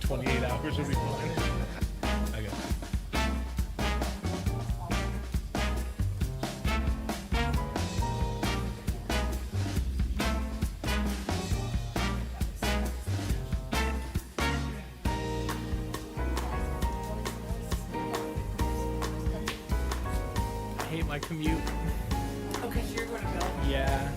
28 hours will be fine. I got it. I hate my commute. Okay, so you're going to Bill? Yeah.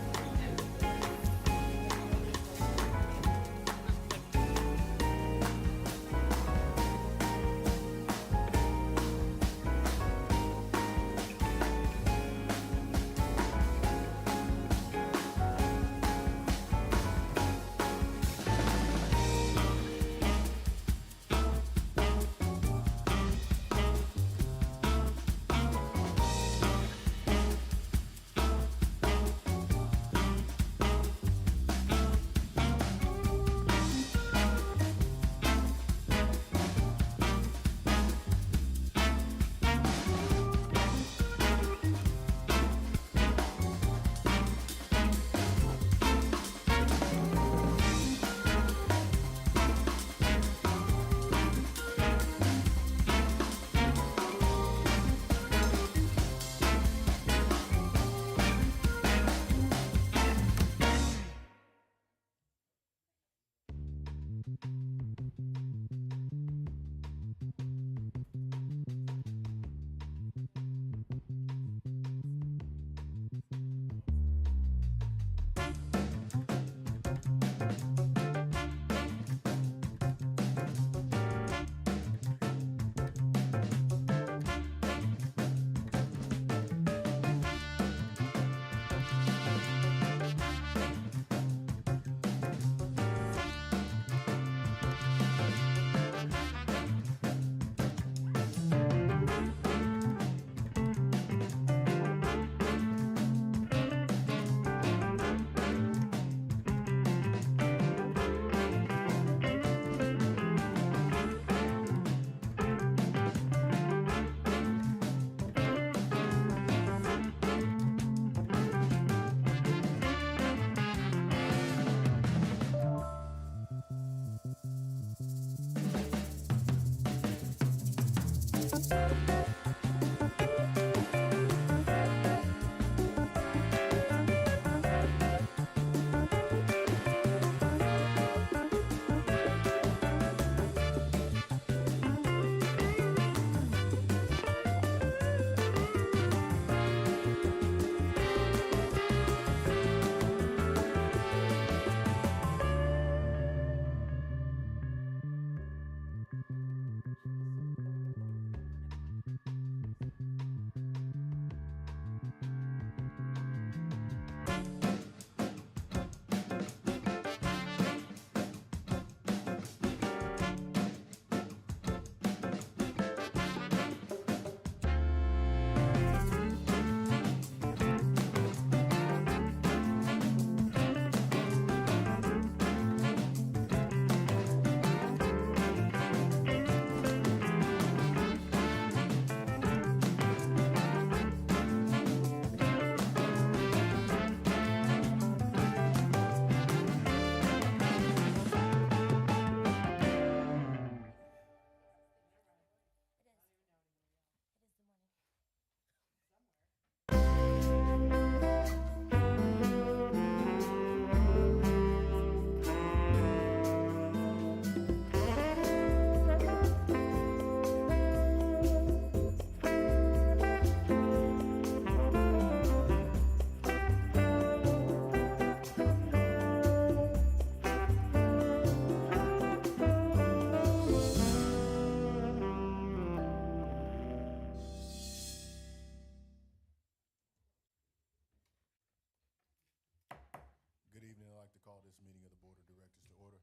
Good evening. I'd like to call this meeting of the Board of Directors to order.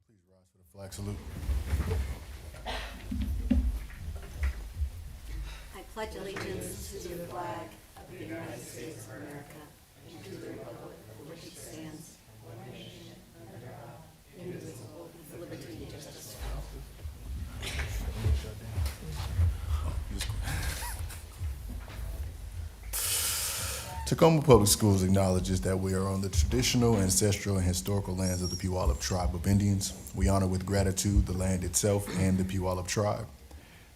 Please rise for the flag salute. I pledge allegiance to the flag of the United States of America and to the republic for which it stands, one nation, under God, indivisible, with liberty and justice for all. Tacoma Public Schools acknowledges that we are on the traditional, ancestral, and historical lands of the Puyallup Tribe of Indians. We honor with gratitude the land itself and the Puyallup Tribe.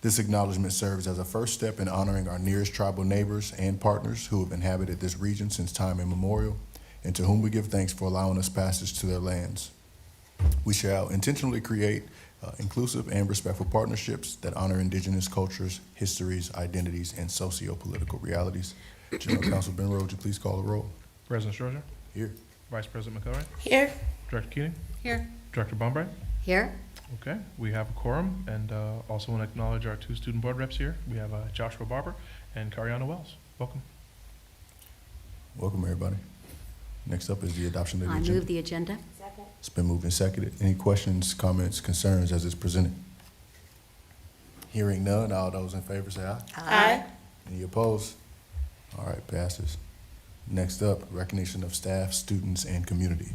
This acknowledgement serves as a first step in honoring our nearest tribal neighbors and partners who have inhabited this region since time immemorial, and to whom we give thanks for allowing us passage to their lands. We shall intentionally create inclusive and respectful partnerships that honor indigenous cultures, histories, identities, and socio-political realities. General Counsel Benroe, would you please call the roll? President Strozier, Here. Vice President McElroy, Here. Director Keating, Here. Director Bombright. Here? Okay, we have a quorum, and also want to acknowledge our two student board reps here. We have Joshua Barber and Cariana Wells. Welcome. Welcome, everybody. Next up is the adoption of the I agenda. move the agenda. It's been moved and seconded. Any questions, comments, concerns as it's presented? Hearing none, all those in favor say aye. Aye. Any opposed? All right, passes. Next up, recognition of staff, students, and community.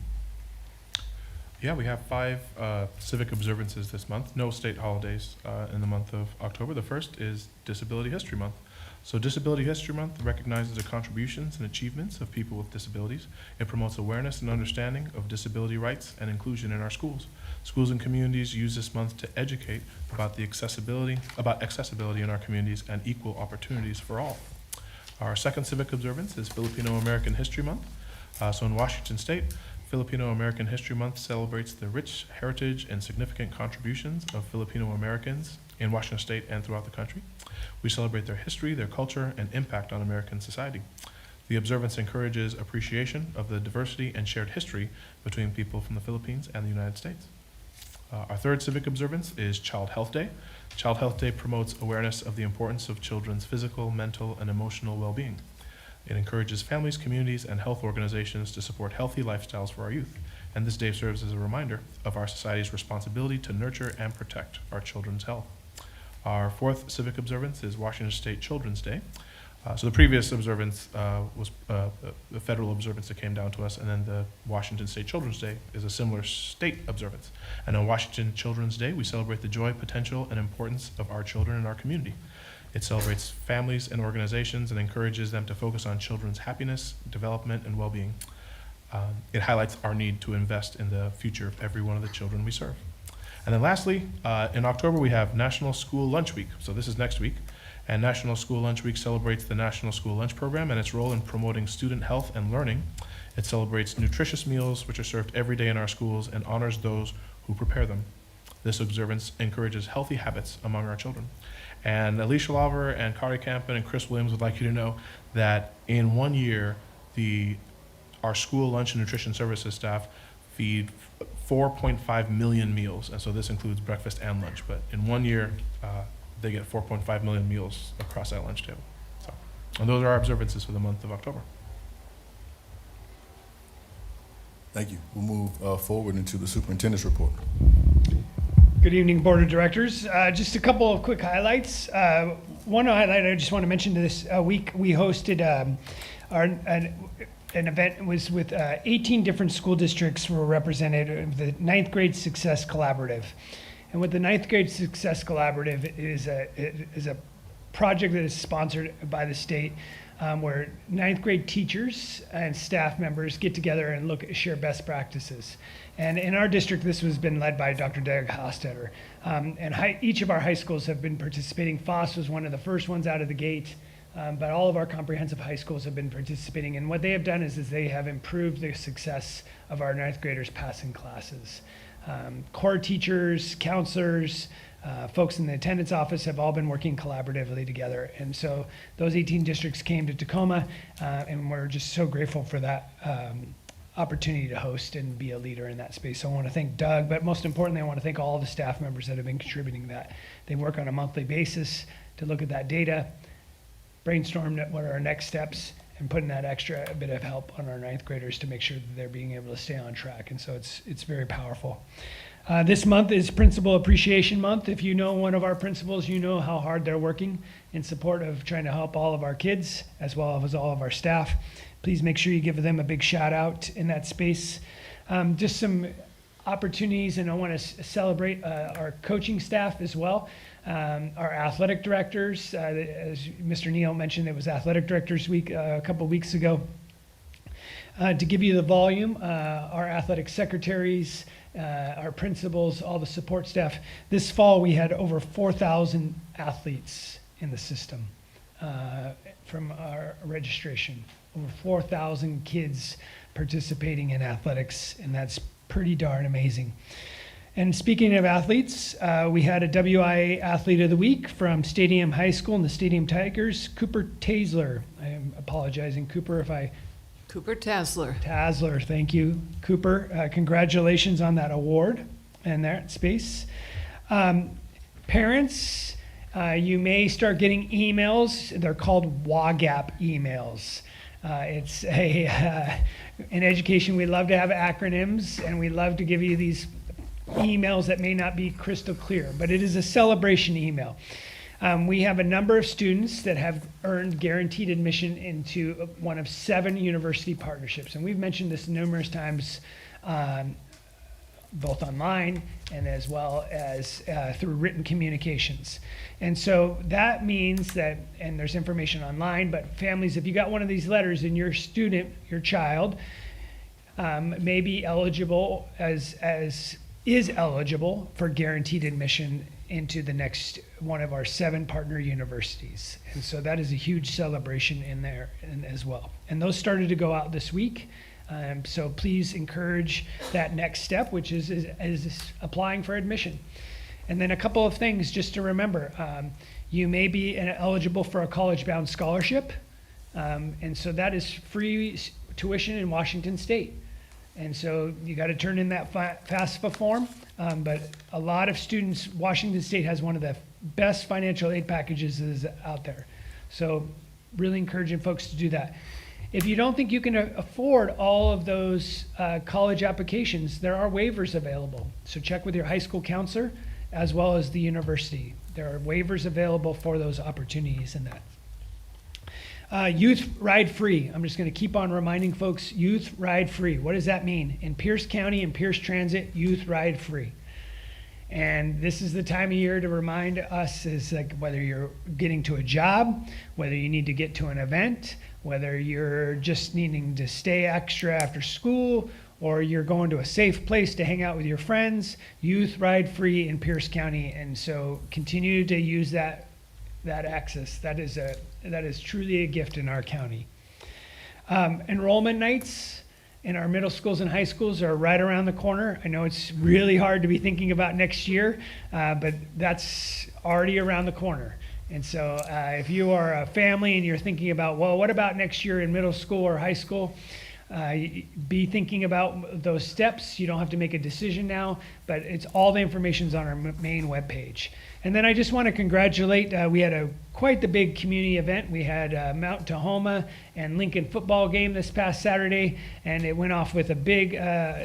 Yeah, we have 5 civic observances this month. No state holidays in the month of October. The first is Disability History Month. So Disability History Month recognizes the contributions and achievements of people with disabilities. It promotes awareness and understanding of disability rights and inclusion in our schools. Schools and communities use this month to educate about accessibility in our communities and equal opportunities for all. Our second civic observance is Filipino American History Month. So in Washington State, Filipino American History Month celebrates the rich heritage and significant contributions of Filipino Americans in Washington State and throughout the country. We celebrate their history, their culture, and impact on American society. The observance encourages appreciation of the diversity and shared history between people from the Philippines and the United States. Our third civic observance is Child Health Day. Child Health Day promotes awareness of the importance of children's physical, mental, and emotional well-being. It encourages families, communities, and health organizations to support healthy lifestyles for our youth. And this day serves as a reminder of our society's responsibility to nurture and protect our children's health. Our fourth civic observance is Washington State Children's Day. So the previous observance was a federal observance that came down to us, and then the Washington State Children's Day is a similar state observance. And on Washington Children's Day, we celebrate the joy, potential, and importance of our children in our community. It celebrates families and organizations and encourages them to focus on children's happiness, development, and well-being. It highlights our need to invest in the future of every one of the children we serve. And then lastly, in October, we have National School Lunch Week. So this is next week. And National School Lunch Week celebrates the National School Lunch Program and its role in promoting student health and learning. It celebrates nutritious meals which are served every day in our schools and honors those who prepare them. This observance encourages healthy habits among our children. And Alicia Laver and Kari Campen and Chris Williams would like you to know that in 1 year, our school lunch and nutrition services staff feed 4.5 million meals. And so this includes breakfast and lunch. But in 1 year, they get 4.5 million meals across that lunch table. So, and those are our observances for the month of October. Thank you. We'll move forward into the superintendent's report. Good evening, Board of Directors. Just a couple of quick highlights. One highlight I just want to mention this week, we hosted an event was with 18 different school districts were represented, the 9th Grade Success Collaborative. And what the 9th Grade Success Collaborative is a project that is sponsored by the state where 9th grade teachers and staff members get together and share best practices. And in our district, this has been led by Dr. Doug Hostetter. Each of our high schools have been participating. Foss was one of the first ones out of the gate, but all of our comprehensive high schools have been participating. And what they have done is they have improved the success of our 9th graders passing classes. Core teachers, counselors, folks in the attendance office have all been working collaboratively together. And so those 18 districts came to Tacoma, and we're just so grateful for that opportunity to host and be a leader in that space. So I want to thank Doug, but most importantly, I want to thank all the staff members that have been contributing to that. They work on a monthly basis to look at that data, brainstorm what are our next steps, and putting that extra bit of help on our 9th graders to make sure that they're being able to stay on track. And so it's very powerful. This month is Principal Appreciation Month. If you know one of our principals, you know how hard they're working in support of trying to help all of our kids as well as all of our staff. Please make sure you give them a big shout out in that space. Just some opportunities, and I want to celebrate our coaching staff as well. Our athletic directors, as Mr. Neal mentioned, it was Athletic Directors Week a couple weeks ago. To give you the volume, our athletic secretaries, our principals, all the support staff. This fall, we had over 4,000 athletes in the system from our registration. Over 4,000 kids participating in athletics, and that's pretty darn amazing. And speaking of athletes, we had a WIA Athlete of the Week from Stadium High School and the Stadium Tigers, Cooper Tasler. I am apologizing, Cooper, if I... Cooper Tasler. Tasler, thank you, Cooper. Congratulations on that award and that space. Parents, you may start getting emails. They're called WAGAP emails. It's in education, we love to have acronyms, and we love to give you these emails that may not be crystal clear, but it is a celebration email. We have a number of students that have earned guaranteed admission into one of 7 university partnerships. And we've mentioned this numerous times, both online and as well as through written communications. And so that means that, and there's information online, but families, if you got one of these letters and your student, your child, may be eligible is eligible for guaranteed admission into the next one of our 7 partner universities. And so that is a huge celebration in there and as well. And those started to go out this week. So please encourage that next step, which is applying for admission. And then a couple of things just to remember. You may be eligible for a college-bound scholarship. And so that is free tuition in Washington State. And so you got to turn in that FAFSA form. But a lot of students, Washington State has one of the best financial aid packages out there. So really encouraging folks to do that. If you don't think you can afford all of those college applications, there are waivers available. So check with your high school counselor as well as the university. There are waivers available for those opportunities in that. Youth ride free. I'm just going to keep on reminding folks, youth ride free. What does that mean? In Pierce County and Pierce Transit, youth ride free. And this is the time of year to remind us, is like whether you're getting to a job, whether you need to get to an event, whether you're just needing to stay extra after school, or you're going to a safe place to hang out with your friends, youth ride free in Pierce County. And so continue to use that access. That is truly a gift in our county. Enrollment nights in our middle schools and high schools are right around the corner. I know it's really hard to be thinking about next year, but that's already around the corner. And so if you are a family and you're thinking about, well, what about next year in middle school or high school? Be thinking about those steps. You don't have to make a decision now, but it's all the information's on our main webpage. And then I just want to congratulate, we had quite the big community event. We had Mount Tahoma and Lincoln football game this past Saturday, and it went off with a big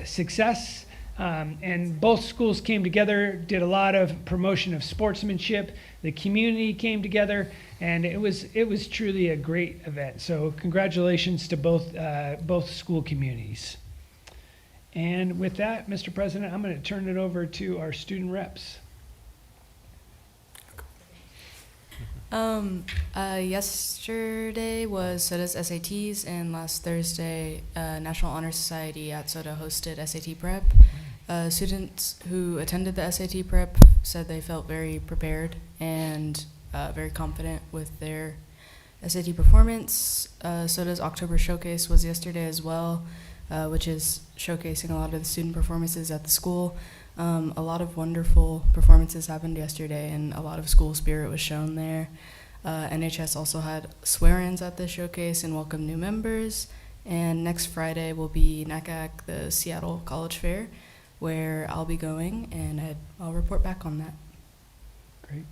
success. And both schools came together, did a lot of promotion of sportsmanship. The community came together, and it was truly a great event. So congratulations to both school communities. And with that, Mr. President, I'm going to turn it over to our student reps. Yesterday was SOTA's SATs, and last Thursday, National Honor Society at SOTA hosted SAT prep. Students who attended the SAT prep said they felt very prepared and very confident with their SAT performance. SOTA's October Showcase was yesterday as well, which is showcasing a lot of the student performances at the school. A lot of wonderful performances happened yesterday, and a lot of school spirit was shown there. NHS also had swear-ins at the showcase and welcomed new members. And next Friday will be NACAC, the Seattle College Fair, where I'll be going, and I'll report back on that. Great.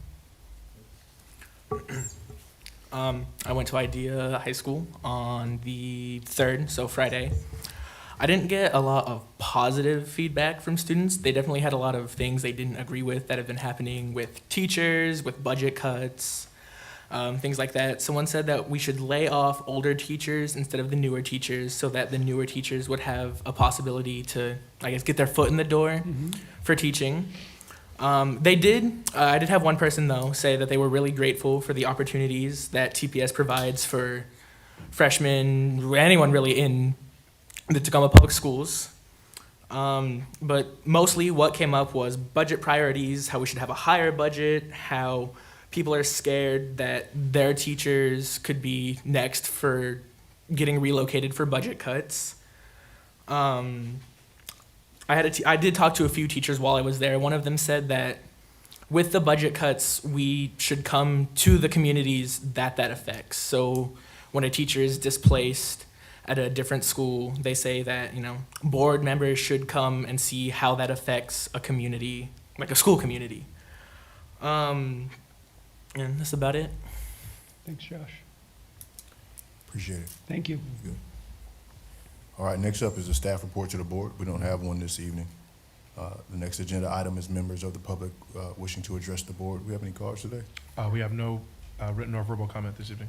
I went to Idea High School on the 3rd, so Friday. I didn't get a lot of positive feedback from students. They definitely had a lot of things they didn't agree with that have been happening with teachers, with budget cuts. things like that. Someone said that we should lay off older teachers instead of the newer teachers so that the newer teachers would have a possibility to, I guess, get their foot in the door for teaching. I did have one person, though, say that they were really grateful for the opportunities that TPS provides for freshmen, anyone really in the Tacoma Public Schools. But mostly what came up was budget priorities, how we should have a higher budget, how people are scared that their teachers could be next for getting relocated for budget cuts. I did talk to a few teachers while I was there. One of them said that with the budget cuts, we should come to the communities that affects. So when a teacher is displaced at a different school, they say that, board members should come and see how that affects a community, like a school community. And that's about it. Thanks, Josh. Appreciate it. Thank you. Good. All right, next up is the staff report to the board. We don't have one this evening. The next agenda item is members of the public wishing to address the board. We have any cards today? We have no written or verbal comment this evening.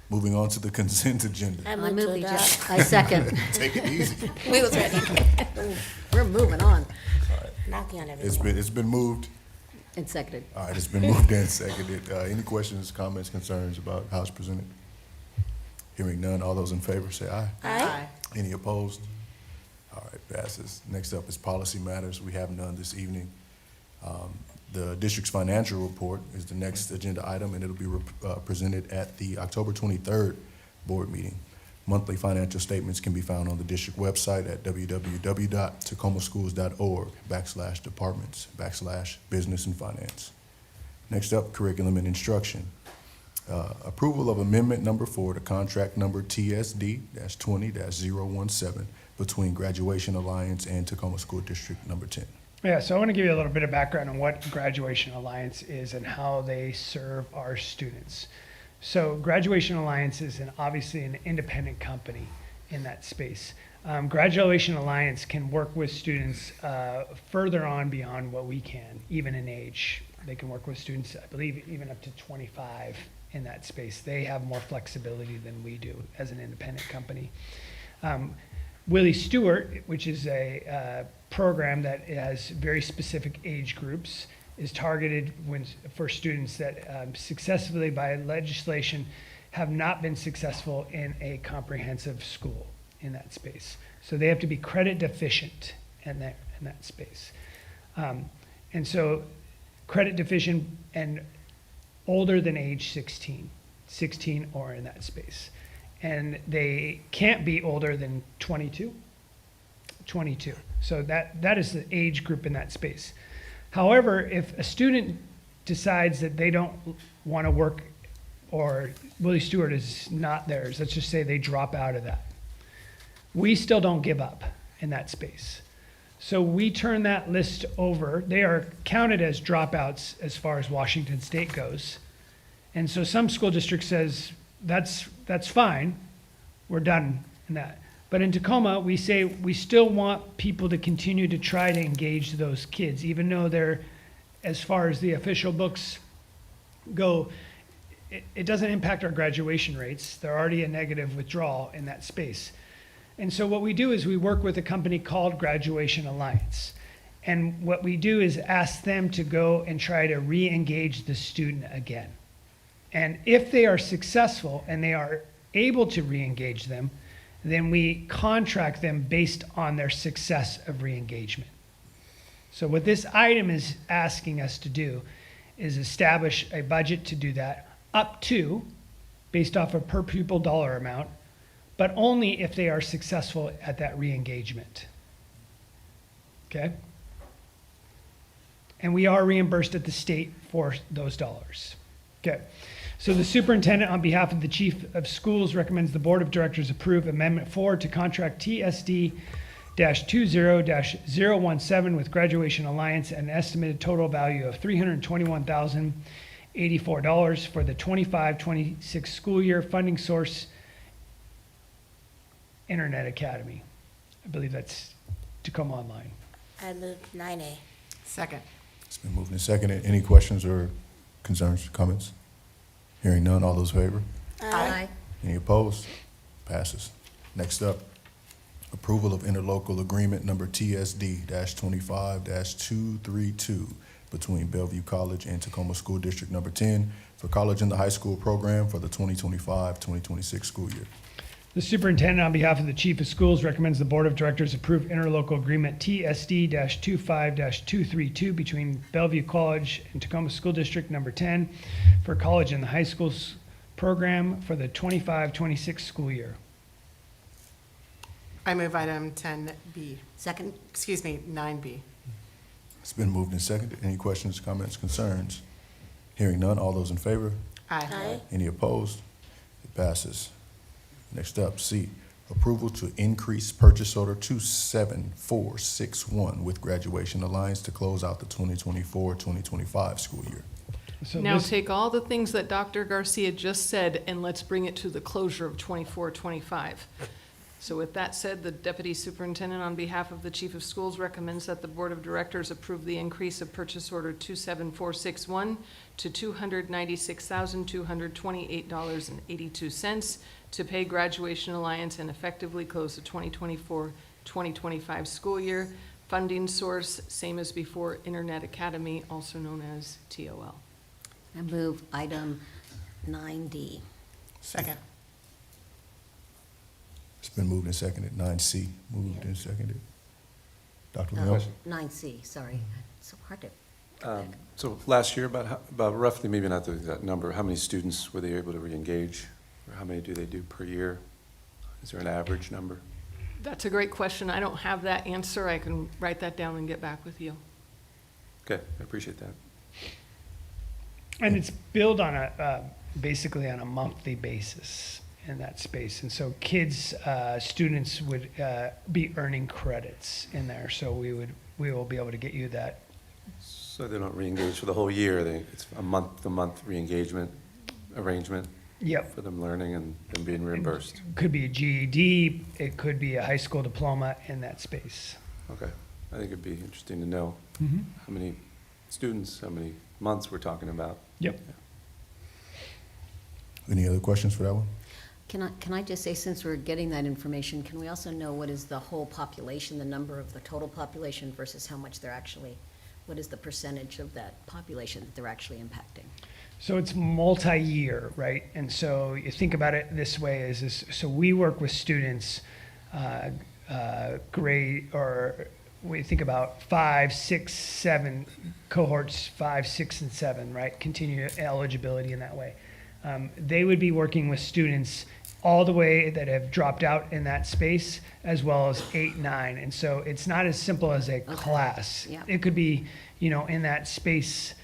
Moving on to the consent agenda. I move to adopt. I second. Take it easy. We was ready. We're moving on. Knocking on everything. It's been moved. And seconded. All right, it's been moved and seconded. Any questions, comments, concerns about how it's presented? Hearing none, all those in favor say aye. Aye. Any opposed? All right, passes. Next up is policy matters. We have none this evening. The district's financial report is the next agenda item, and it'll be presented at the October 23rd board meeting. Monthly financial statements can be found on the district website at www.tacomaschools.org/departments/business and finance. Next up, curriculum and instruction. Approval of amendment number 4 to contract number TSD-20-017 between Graduation Alliance and Tacoma School District number 10. Yeah, so I want to give you a little bit of background on what Graduation Alliance is and how they serve our students. So Graduation Alliance is obviously an independent company in that space. Graduation Alliance can work with students further on beyond what we can, even in age. They can work with students, I believe, even up to 25 in that space. They have more flexibility than we do as an independent company. Willie Stewart, which is a program that has very specific age groups, is targeted for students that successfully, by legislation, have not been successful in a comprehensive school in that space. So they have to be credit deficient in that space. And so credit deficient and older than age 16 or in that space. And they can't be older than 22. So that is the age group in that space. However, if a student decides that they don't want to work, or Willie Stewart is not theirs, let's just say they drop out of that, we still don't give up in that space. So we turn that list over. They are counted as dropouts as far as Washington State goes. And so some school district says, that's fine, we're done in that. But in Tacoma, we say we still want people to continue to try to engage those kids, even though they're, as far as the official books go, it doesn't impact our graduation rates. They're already a negative withdrawal in that space. And so what we do is we work with a company called Graduation Alliance. And what we do is ask them to go and try to re-engage the student again. And if they are successful and they are able to re-engage them, then we contract them based on their success of re-engagement. So what this item is asking us to do is establish a budget to do that up to, based off a per pupil dollar amount, but only if they are successful at that re-engagement. Okay? And we are reimbursed at the state for those dollars. Okay. So the superintendent, on behalf of the chief of schools, recommends the board of directors approve amendment 4 to contract TSD-20-017 with Graduation Alliance at an estimated total value of $321,084 for the 25-26 school year. Funding source, Internet Academy. I believe that's Tacoma Online. I move 9A. Second. It's been moved and seconded. Any questions or concerns, comments? Hearing none, all those in favor? Aye. Any opposed? Passes. Next up, approval of interlocal agreement number TSD-25-232 between Bellevue College and Tacoma School District Number 10 for college in the high school program for the 2025-2026 school year. The superintendent, on behalf of the chief of schools, recommends the board of directors approve interlocal agreement TSD-25-232 between Bellevue College and Tacoma School District Number 10 for college in the high schools program for the 25-26 school year. I move item 10B, Second? 9B. It's been moved and seconded. Any questions, comments, concerns? Hearing none, all those in favor? Aye. Any opposed? It passes. Next up, C, approval to increase purchase order 27461 with Graduation Alliance to close out the 2024-2025 school year. So Now this- take all the things that Dr. Garcia just said and let's bring it to the closure of 24-25. So with that said, the deputy superintendent, on behalf of the chief of schools, recommends that the board of directors approve the increase of purchase order 27461 to $296,228.82 to pay Graduation Alliance and effectively close the 2024-2025 school year. Funding source, same as before, Internet Academy, also known as TOL. I move item 9D. Second. It's been moved and seconded. 9C, moved and seconded. Dr. No, Leon? 9C, sorry. It's so hard to. So last year, about roughly, maybe not the exact number, how many students were they able to reengage? Or how many do they do per year? Is there an average number? That's a great question. I don't have that answer. I can write that down and get back with you. Okay, I appreciate that. And it's billed on basically on a monthly basis in that space. And so kids, students would be earning credits in there. So we will be able to get you that. So they don't reengage for the whole year, it's a month-to-month reengagement arrangement Yep. for them learning and them being reimbursed? Could be a GED, it could be a high school diploma in that space. Okay, I think it'd be interesting to know Mm-hmm. how many students, how many months we're talking about. Yep. Any other questions for that one? Can I just say, since we're getting that information, can we also know what is the whole population, the number of the total population versus how much they're actually, what is the percentage of that population that they're actually impacting? So it's multi-year, right? And so you think about it this way so we work with students, grade, or we think about 5, 6, 7 cohorts, 5, 6, and 7, right? Continue eligibility in that way. They would be working with students all the way that have dropped out in that space, as well as 8, 9. And so it's not as simple as a class. Yeah. It could be, in that space,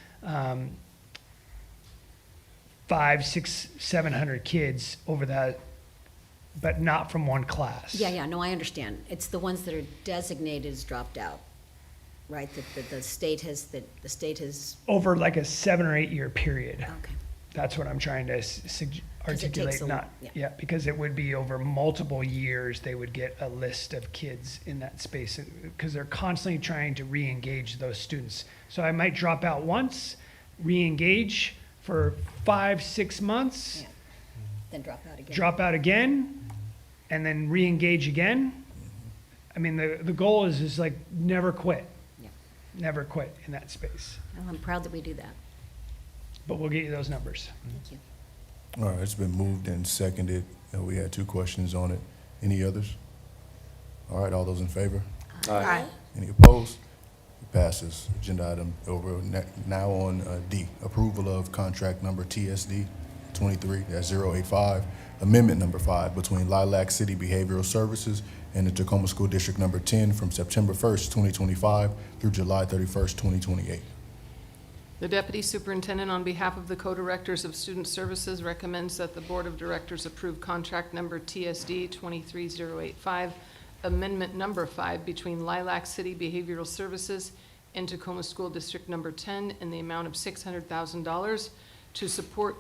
5, 6, 700 kids over that, but not from one class. Yeah, no, I understand. It's the ones that are designated as dropped out, right? That the state has, Over like a 7 or 8 year period. okay. That's what I'm trying to articulate. Because it would be over multiple years, they would get a list of kids in that space, because they're constantly trying to re-engage those students. So I might drop out once, re-engage for 5, 6 months, Yeah. Then drop out again. drop out again, and then re-engage again. I mean, the goal is like never quit. Yeah. Never quit in that space. Well, I'm proud that we do that. But we'll get you those numbers. Thank you. All right, it's been moved and seconded. We had 2 questions on it. Any others? All right, all those in favor? Aye. Any opposed? It passes. Agenda item over. Now on D, approval of contract number TSD 23-085, amendment number 5 between Lilac City Behavioral Services and the Tacoma School District Number 10 from September 1st, 2025 through July 31st, 2028. The deputy superintendent, on behalf of the co-directors of student services, recommends that the board of directors approve contract number TSD 23085, amendment number 5 between Lilac City Behavioral Services and Tacoma School District Number 10 in the amount of $600,000 to support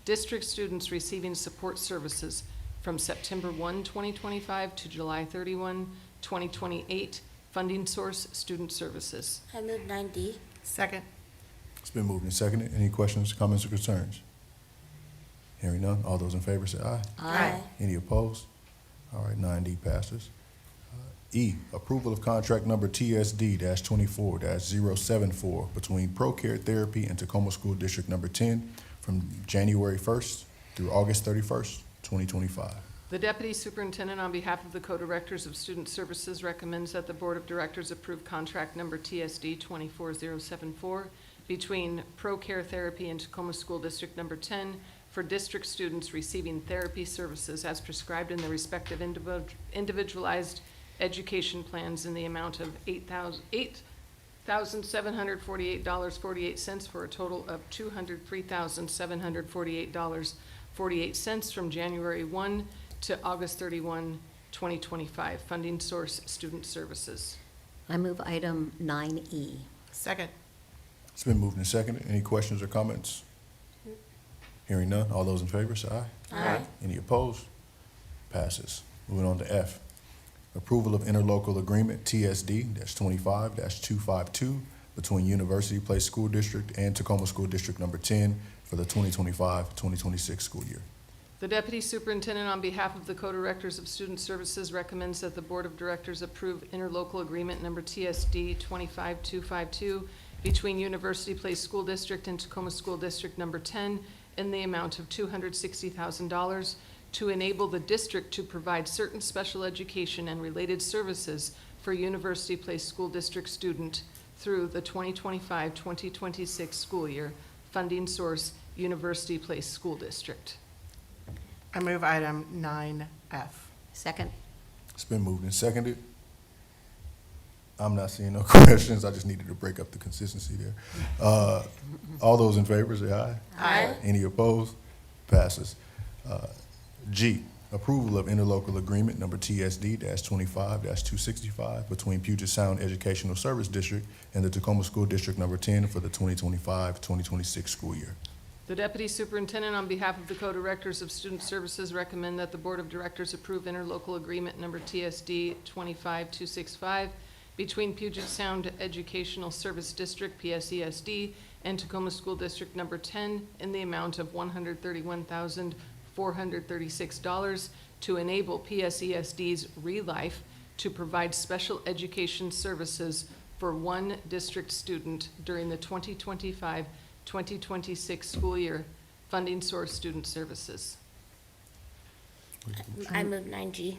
district students receiving support services from September 1, 2025 to July 31, 2028. Funding source, student services. I move 9D. Second. It's been moved and seconded. Any questions, comments, or concerns? Hearing none. All those in favor say aye. Aye. Any opposed? All right, 9D passes. E, approval of contract number TSD-24-074 between ProCare Therapy and Tacoma School District Number 10 from January 1st through August 31st, 2025. The Deputy Superintendent, on behalf of the Co-Directors of Student Services, recommends that the Board of Directors approve contract number TSD 24074 between ProCare Therapy and Tacoma School District Number 10 for district students receiving therapy services as prescribed in the respective individualized education plans in the amount of $8,748.48 for a total of $203,748.48 from January 1 to August 31, 2025. Funding source, Student Services. I move item 9E. Second. It's been moved and seconded. Any questions or comments? Hearing none. All those in favor say aye. Aye. Any opposed? Passes. Moving on to F. Approval of interlocal agreement TSD-25-252 between University Place School District and Tacoma School District Number 10 for the 2025-2026 school year. The Deputy Superintendent, on behalf of the Co-Directors of Student Services, recommends that the Board of Directors approve interlocal agreement number TSD 25252 between University Place School District and Tacoma School District Number 10 in the amount of $260,000 to enable the district to provide certain special education and related services for University Place School District student through the 2025-2026 school year. Funding source, University Place School District. I move item 9F. Second. It's been moved and seconded. I'm not seeing no questions. I just needed to break up the consistency there. All those in favor say aye. Aye. Any opposed? Passes. G, approval of interlocal agreement number TSD-25-265 between Puget Sound Educational Service District and the Tacoma School District Number 10 for the 2025-2026 school year. The Deputy Superintendent, on behalf of the Co-Directors of Student Services, recommend that the Board of Directors approve interlocal agreement number TSD 25265 between Puget Sound Educational Service District, PSESD, and Tacoma School District Number 10 in the amount of $131,436 to enable PSESD's ReLife to provide special education services for one district student during the 2025-2026 school year. Funding source, Student Services. I move 9G.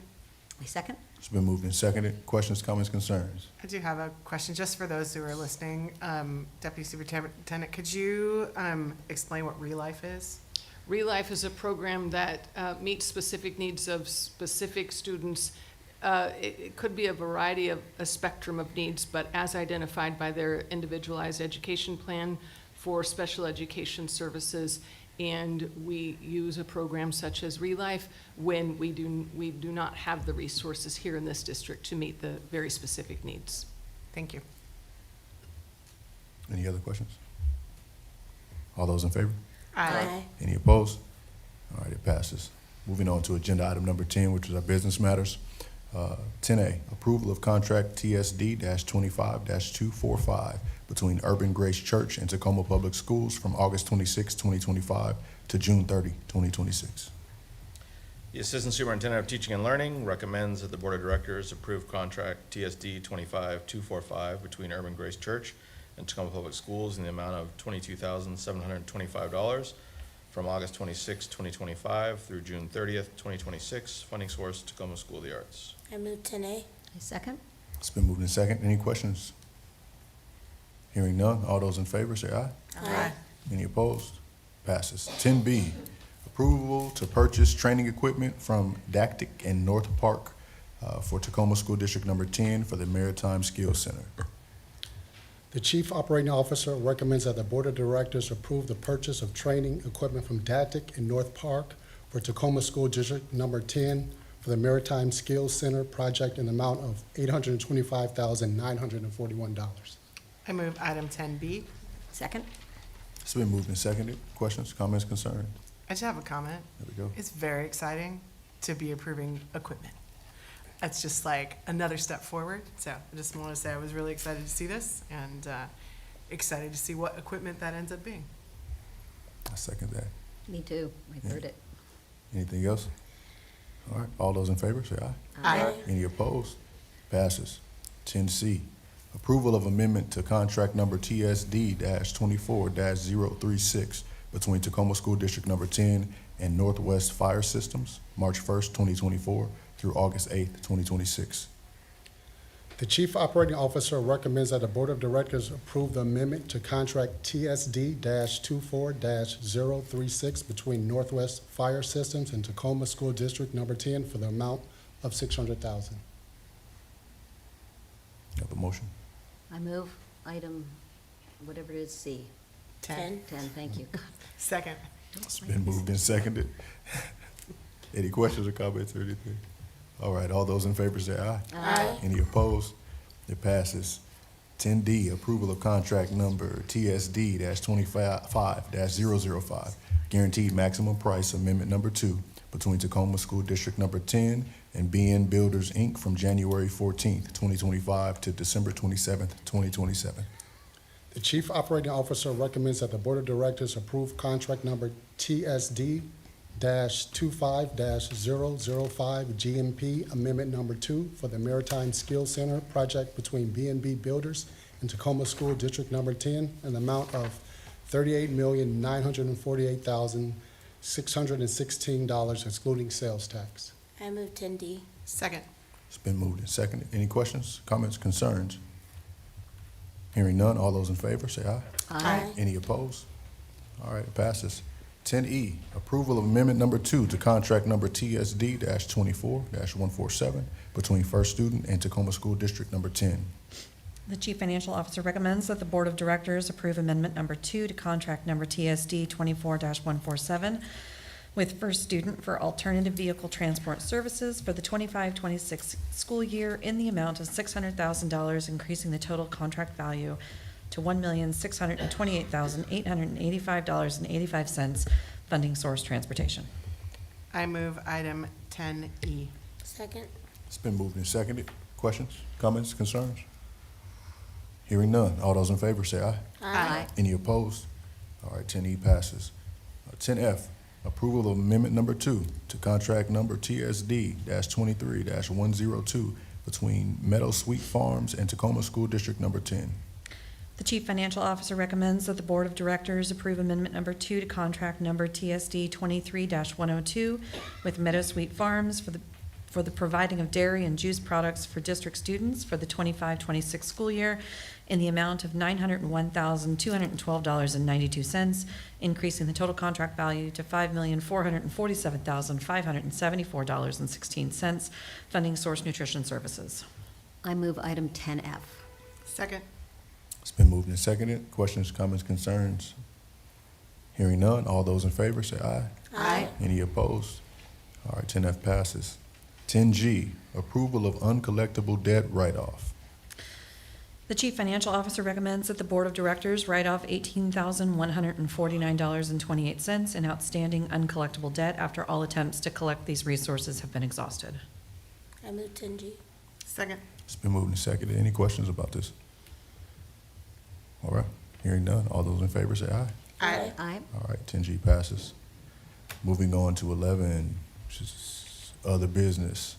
I second. It's been moved and seconded. Questions, comments, concerns? I do have a question just for those who are listening. Deputy Superintendent, could you explain what ReLife is? ReLife is a program that meets specific needs of specific students. It could be a variety of a spectrum of needs, but as identified by their individualized education plan for special education services. And we use a program such as ReLife when we do not have the resources here in this district to meet the very specific needs. Thank you. Any other questions? All those in favor? Aye. Any opposed? All right, it passes. Moving on to agenda item number 10, which is our business matters. 10A, approval of contract TSD-25-245 between Urban Grace Church and Tacoma Public Schools from August 26, 2025 to June 30, 2026. The Assistant Superintendent of Teaching and Learning recommends that the Board of Directors approve contract TSD-25-245 between Urban Grace Church and Tacoma Public Schools in the amount of $22,725 from August 26, 2025 through June 30th, 2026. Funding source, Tacoma School of the Arts. I move 10A. I second. It's been moved in second. Any questions? Hearing none. All those in favor say aye. Aye. Any opposed? Passes. 10B, approval to purchase training equipment from Dactic and North Park for Tacoma School District Number 10 for the Maritime Skills Center. The Chief Operating Officer recommends that the Board of Directors approve the purchase of training equipment from Dactic and North Park for Tacoma School District Number 10 for the Maritime Skills Center project in the amount of $825,941. I move item 10B. Second. It's been moved and seconded. Questions, comments, concerns? I just have a comment. There we go. It's very exciting to be approving equipment. It's just like another step forward. So I just want to say I was really excited to see this, and excited to see what equipment that ends up being. I second that. Me too. I heard it. Anything else? All right, all those in favor, say aye. Aye. Any opposed? Passes. 10C, approval of amendment to contract number TSD-24-036 between Tacoma School District Number 10 and Northwest Fire Systems, March 1st, 2024 through August 8th, 2026. The Chief Operating Officer recommends that the Board of Directors approve the amendment to contract TSD-24-036 between Northwest Fire Systems and Tacoma School District Number 10 for the amount of $600,000. You have a motion? I move item, whatever it is, C. 10. 10, thank you. Second. It's been moved and seconded. Any questions or comments or anything? All right, all those in favor say aye. Aye. Any opposed? It passes. 10D, approval of contract number TSD-25-005, guaranteed maximum price amendment number 2 between Tacoma School District Number 10 and BN Builders, Inc. from January 14th, 2025 to December 27th, 2027. The Chief Operating Officer recommends that the Board of Directors approve contract number TSD-25-005 GMP Amendment Number 2 for the Maritime Skills Center project between B&B Builders and Tacoma School District Number 10 in the amount of $38,948,616 excluding sales tax. I move 10D. Second. It's been moved and seconded. Any questions, comments, concerns? Hearing none, all those in favor say aye. Aye. Any opposed? All right, it passes. 10E, approval of amendment number 2 to contract number TSD-24-147 between First Student and Tacoma School District Number 10. The Chief Financial Officer recommends that the Board of Directors approve amendment number 2 to contract number TSD 24-147 with First Student for alternative vehicle transport services for the 25-26 school year in the amount of $600,000, increasing the total contract value to $1,628,885.85, funding source transportation. I move item 10E. Second. It's been moved and seconded. Questions, comments, concerns? Hearing none, all those in favor say aye. Aye. Any opposed? All right, 10E passes. 10F, approval of amendment number 2 to contract number TSD-23-102 between Meadow Sweet Farms and Tacoma School District Number 10. The Chief Financial Officer recommends that the Board of Directors approve amendment number 2 to contract number TSD 23-102 with Meadowsweet Farms for the providing of dairy and juice products for district students for the 25-26 school year in the amount of $901,212.92, increasing the total contract value to $5,447,574.16, funding source nutrition services. I move item 10F. Second. It's been moved and seconded. Questions, comments, concerns? Hearing none, all those in favor say aye. Aye. Any opposed? All right, 10F passes. 10G, approval of uncollectible debt write-off. The Chief Financial Officer recommends that the Board of Directors write off $18,149.28 in outstanding uncollectible debt after all attempts to collect these resources have been exhausted. I move 10G. Second. It's been moved and seconded. Any questions about this? All right, hearing none, all those in favor say aye. Aye. Aye. All right, 10G passes. Moving on to 11, which is other business.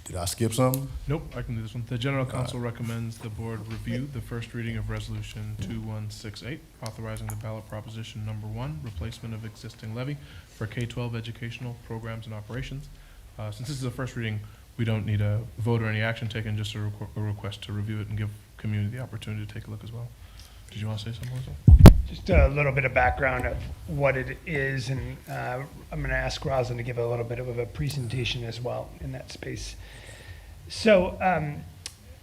Did I skip something? Nope, I can do this one. The General Counsel recommends the Board review the first reading of Resolution 2168, authorizing the ballot proposition number 1, replacement of existing levy for K-12 educational programs and operations. Since this is a first reading, we don't need a vote or any action taken, just a request to review it and give community the opportunity to take a look as well. Did you want to say something, Lisa? Just a little bit of background of what it is, and I'm going to ask Roslyn to give a little bit of a presentation as well in that space. So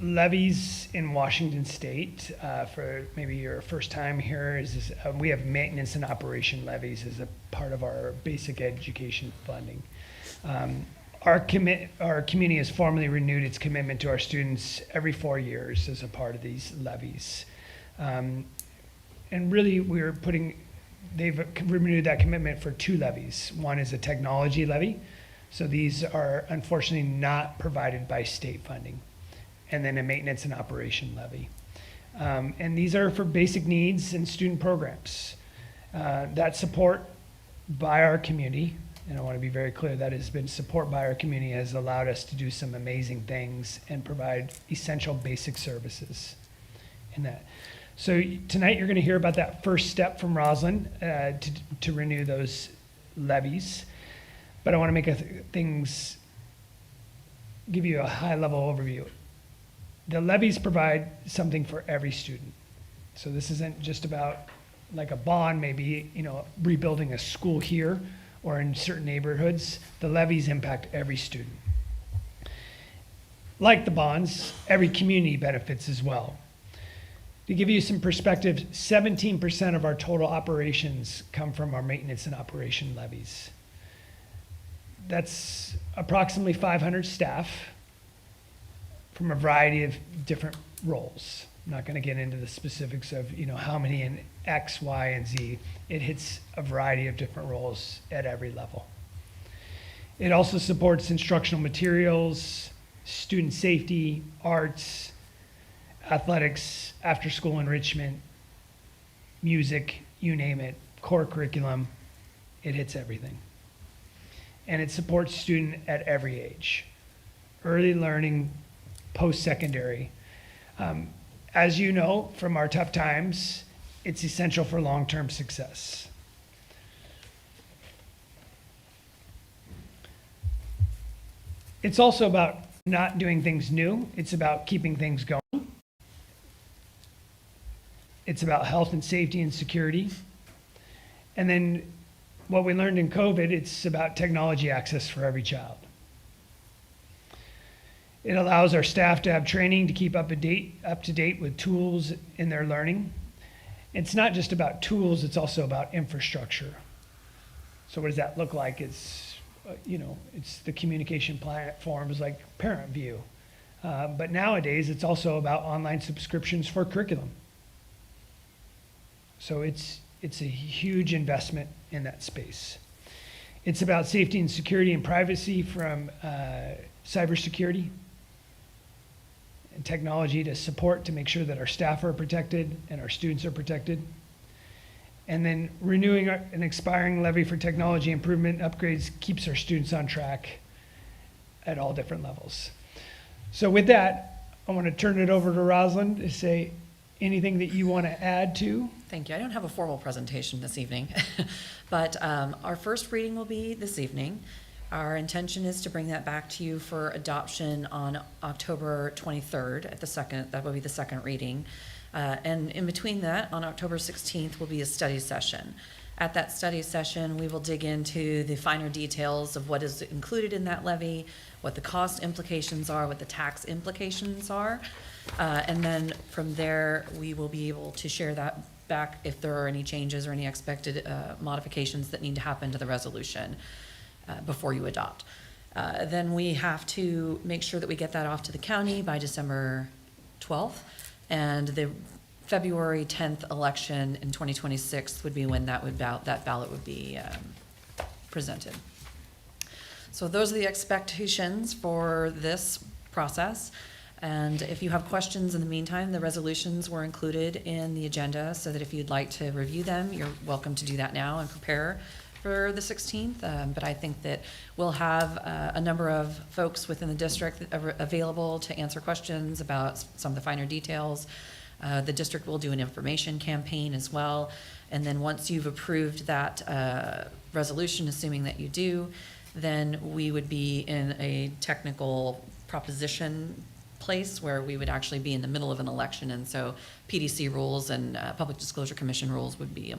levies in Washington State, for maybe your first time here, is we have maintenance and operation levies as a part of our basic education funding. Our community has formally renewed its commitment to our students every 4 years as a part of these levies. And really, they've renewed that commitment for 2 levies. One is a technology levy. So these are unfortunately not provided by state funding. And then a maintenance and operation levy. And these are for basic needs and student programs. That support by our community, and I want to be very clear, that has been support by our community has allowed us to do some amazing things and provide essential basic services in that. So tonight you're going to hear about that first step from Roslyn to renew those levies. But I want to make give you a high level overview. The levies provide something for every student. So this isn't just about like a bond, maybe, rebuilding a school here or in certain neighborhoods. The levies impact every student. Like the bonds, every community benefits as well. To give you some perspective, 17% of our total operations come from our maintenance and operation levies. That's approximately 500 staff from a variety of different roles. I'm not going to get into the specifics of how many in X, Y, and Z. It hits a variety of different roles at every level. It also supports instructional materials, student safety, arts, athletics, after-school enrichment, music, you name it, core curriculum. It hits everything. And it supports student at every age, early learning, post-secondary. As you know from our tough times, it's essential for long-term success. It's also about not doing things new. It's about keeping things going. It's about health and safety and security. And then what we learned in COVID, it's about technology access for every child. It allows our staff to have training to keep up to date with tools in their learning. It's not just about tools, it's also about infrastructure. So what does that look like? It's, it's the communication platforms like Parent View. But nowadays, it's also about online subscriptions for curriculum. So it's a huge investment in that space. It's about safety and security and privacy from cybersecurity and technology to support to make sure that our staff are protected and our students are protected. And then renewing an expiring levy for technology improvement upgrades keeps our students on track at all different levels. So with that, I want to turn it over to Rosalind to say anything that you want to add to. Thank you. I don't have a formal presentation this evening, but our first reading will be this evening. Our intention is to bring that back to you for adoption on October 23rd at the second, that will be the second reading. And in between that, on October 16th, will be a study session. At that study session, we will dig into the finer details of what is included in that levy, what the cost implications are, what the tax implications are. And then from there, we will be able to share that back if there are any changes or any expected modifications that need to happen to the resolution before you adopt. Then we have to make sure that we get that off to the county by December 12th. And the February 10th election in 2026 would be when that ballot would be presented. So those are the expectations for this process. And if you have questions in the meantime, the resolutions were included in the agenda so that if you'd like to review them, you're welcome to do that now and prepare for the 16th. But I think that we'll have a number of folks within the district that are available to answer questions about some of the finer details. The district will do an information campaign as well. And then once you've approved that resolution, assuming that you do, then we would be in a technical proposition place where we would actually be in the middle of an election. And so PDC rules and Public Disclosure Commission rules would be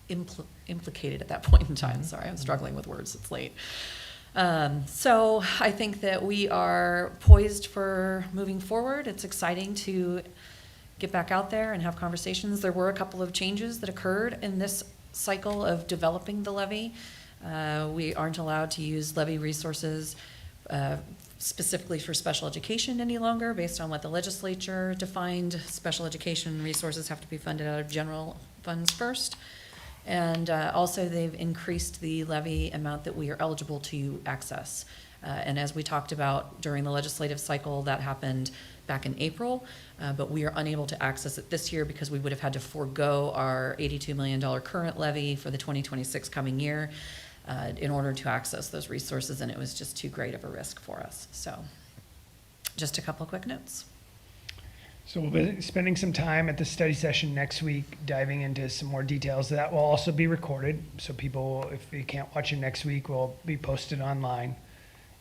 implicated at that point in time. Sorry, I'm struggling with words, it's late. So I think that we are poised for moving forward. It's exciting to get back out there and have conversations. There were a couple of changes that occurred in this cycle of developing the levy. We aren't allowed to use levy resources specifically for special education any longer based on what the legislature defined. Special education resources have to be funded out of general funds first. And also they've increased the levy amount that we are eligible to access. And as we talked about during the legislative cycle, that happened back in April, but we are unable to access it this year because we would have had to forego our $82 million current levy for the 2026 coming year in order to access those resources, and it was just too great of a risk for us. So just a couple of quick notes. So we'll be spending some time at the study session next week, diving into some more details. That will also be recorded, so people, if you can't watch it next week, will be posted online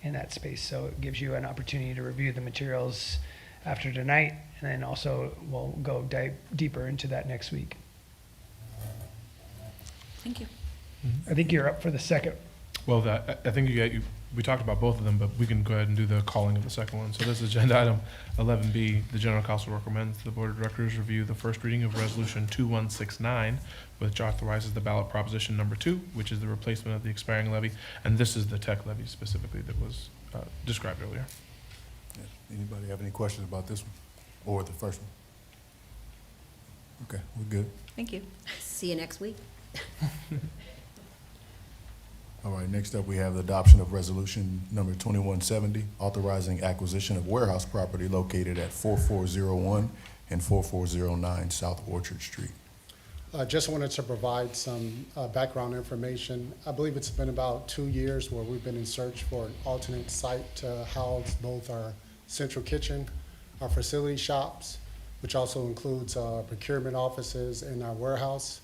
in that space. So it gives you an opportunity to review the materials after tonight, and then also we'll go dive deeper into that next week. Thank you. I think you're up for the second. Well, I think we talked about both of them, but we can go ahead and do the calling of the second one. So this is agenda item 11B. The General Council recommends the Board of Directors review the first reading of Resolution 2169, which authorizes the ballot proposition number 2, which is the replacement of the expiring levy. And this is the tech levy specifically that was described earlier. Yeah. Anybody have any questions about this one or the first one? Okay, we're good. Thank you. See you next week. All right, next up, we have the adoption of resolution number 2170, authorizing acquisition of warehouse property located at 4401 and 4409 South Orchard Street. I just wanted to provide some background information. I believe it's been about 2 years where we've been in search for an alternate site to house both our central kitchen, our facility shops, which also includes procurement offices and our warehouse.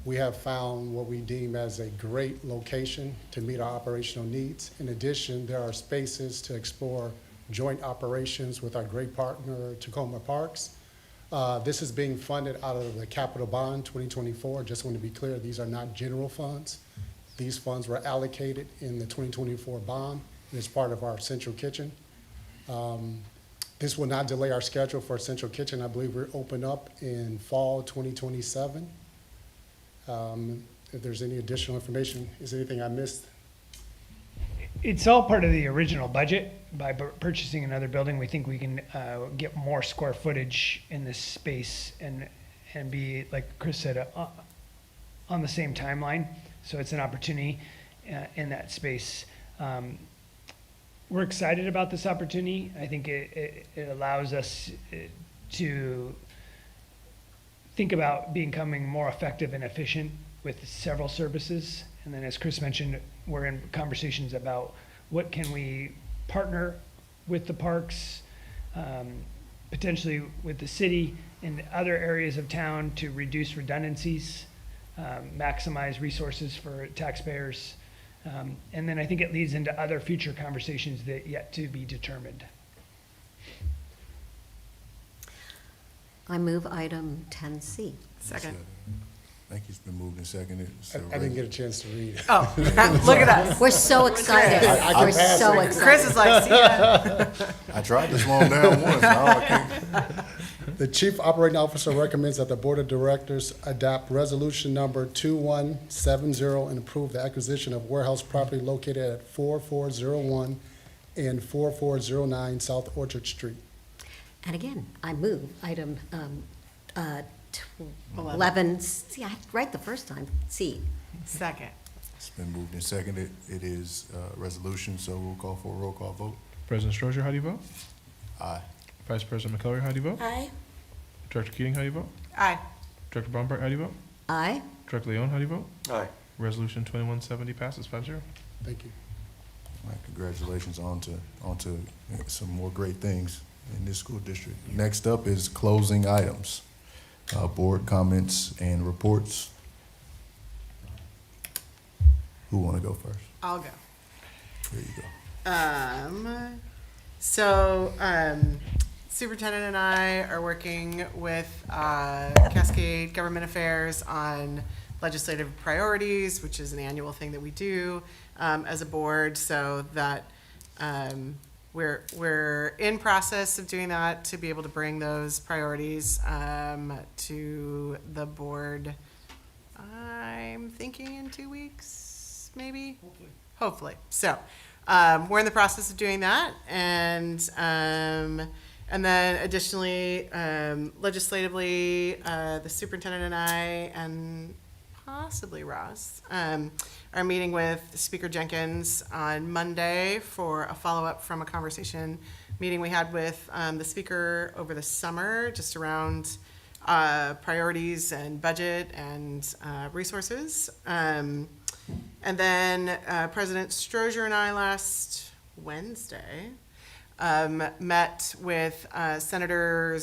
We have found what we deem as a great location to meet our operational needs. In addition, there are spaces to explore joint operations with our great partner, Tacoma Parks. This is being funded out of the Capital Bond 2024. Just want to be clear, these are not general funds. These funds were allocated in the 2024 bond, and it's part of our central kitchen. This will not delay our schedule for central kitchen. I believe we're open up in fall 2027. If there's any additional information, is there anything I missed? It's all part of the original budget. By purchasing another building, we think we can get more square footage in this space and be, like Chris said, on the same timeline. So it's an opportunity in that space. We're excited about this opportunity. I think it allows us to think about becoming more effective and efficient with several services. And then as Chris mentioned, we're in conversations about what can we partner with the parks, potentially with the city in other areas of town to reduce redundancies, maximize resources for taxpayers. And then I think it leads into other future conversations that yet to be determined. I move item 10C. Second. I think it's been moved and seconded. I didn't get a chance to read it. Oh, look at us. We're so excited. I can We're pass so it. excited. Chris is like, see ya. I tried to slow them down once, now I can't. The Chief Operating Officer recommends that the Board of Directors adopt resolution number 2170 and approve the acquisition of warehouse property located at 4401 and 4409 South Orchard Street. And again, I move item 11, see, I had it right the first time, C. Second. It's been moved and seconded. It is a resolution, so we'll call for a roll call vote. President Strozier, how do you vote? Aye. Vice President McCullough, how do you vote? Aye. Director Keating, how do you vote? Aye. Director Baumgart, how do you vote? Aye. Director Leon, how do you vote? Aye. Resolution 2170 passes 5-0. Thank you. All right, congratulations on to some more great things in this school district. Next up is closing items. Board comments and reports. Who want to go first? I'll go. There you go. Superintendent and I are working with Cascade Government Affairs on legislative priorities, which is an annual thing that we do as a board, so that we're in process of doing that to be able to bring those priorities to the board. I'm thinking in 2 weeks, maybe? Hopefully. So we're in the process of doing that, and then additionally, legislatively, the superintendent and I, and possibly Ross, are meeting with Speaker Jenkins on Monday for a follow-up from a conversation meeting we had with the speaker over the summer, just around priorities and budget and resources. And then President Strozier and I last Wednesday met with Senator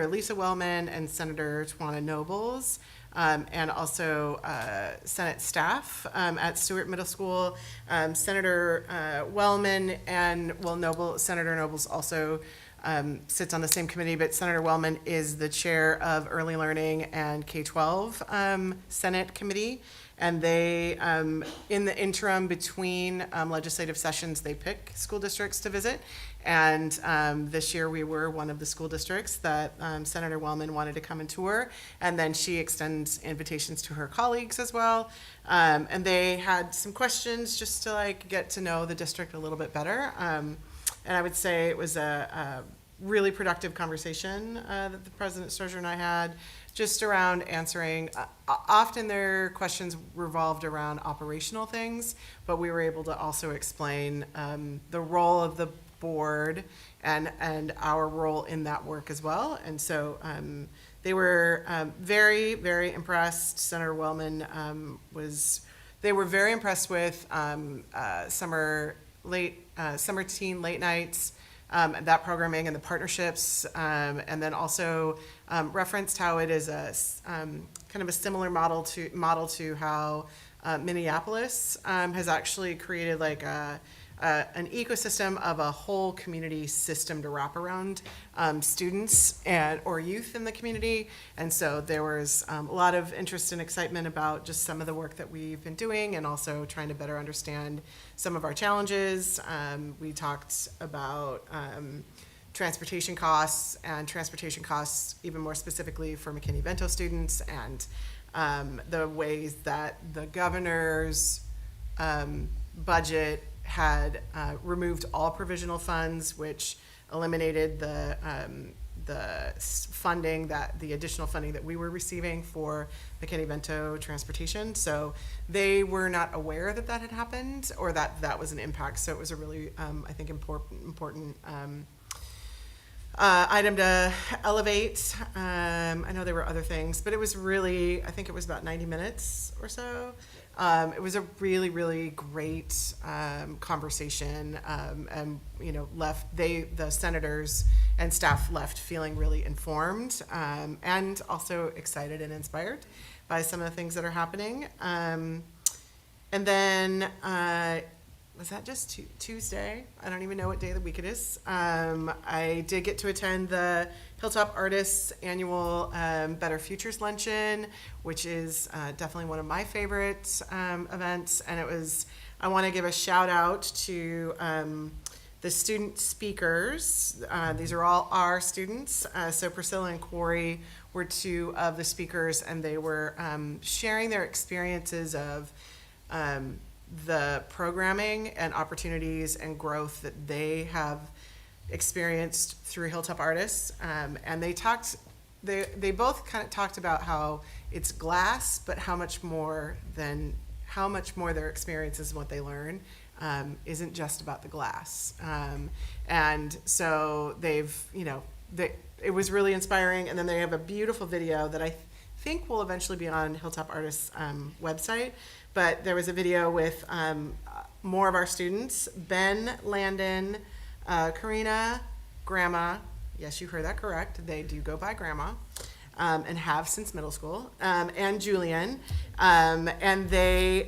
Lisa Wellman and Senator Tawana Nobles, and also Senate staff at Stewart Middle School. Senator Wellman and, Senator Nobles also sits on the same committee, but Senator Wellman is the chair of Early Learning and K-12 Senate Committee. And they, in the interim between legislative sessions, they pick school districts to visit. And this year we were one of the school districts that Senator Wellman wanted to come and tour. And then she extends invitations to her colleagues as well. And they had some questions just to like get to know the district a little bit better. And I would say it was a really productive conversation that the President Strozier and I had, just around answering. Often their questions revolved around operational things, but we were able to also explain the role of the board and our role in that work as well. And so they were very, very impressed. Senator Wellman they were very impressed with summer teen late nights, that programming and the partnerships, and then also referenced how it is a kind of a similar model to how Minneapolis has actually created like an ecosystem of a whole community system to wrap around students or youth in the community. And so there was a lot of interest and excitement about just some of the work that we've been doing, and also trying to better understand some of our challenges. We talked about transportation costs, and transportation costs even more specifically for McKinney-Vento students, and the ways that the governor's budget had removed all provisional funds, which eliminated the funding, the additional funding that we were receiving for McKinney-Vento transportation. So they were not aware that that had happened, or that was an impact. So it was a really, I think, important item to elevate. I know there were other things, but it was really, I think it was about 90 minutes or so. It was a really, really great conversation, and the senators and staff left feeling really informed, and also excited and inspired by some of the things that are happening. And then was that just Tuesday? I don't even know what day of the week it is. I did get to attend the Hilltop Artists annual Better Futures Luncheon, which is definitely one of my favorite events. And I want to give a shout out to the student speakers. These are all our students. So Priscilla and Corey were two of the speakers, and they were sharing their experiences of the programming and opportunities and growth that they have experienced through Hilltop Artists. And they both kind of talked about how it's glass, but how much more their experiences and what they learn isn't just about the glass. And so it was really inspiring. And then they have a beautiful video that I think will eventually be on Hilltop Artists' website. But there was a video with more of our students: Ben, Landon, Karina, Grandma. Yes, you heard that correct. They do go by Grandma, and have since middle school, and Julian. And they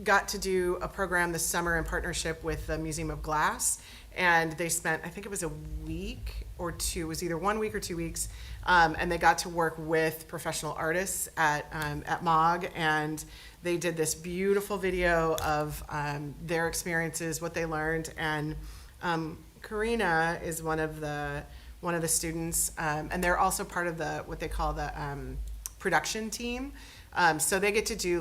got to do a program this summer in partnership with the Museum of Glass. And they spent, I think it was a week or two, it was either 1 week or 2 weeks, and they got to work with professional artists at MOG, and they did this beautiful video of their experiences, what they learned. And Karina is one of the students, and they're also part of what they call the production team. So they get to do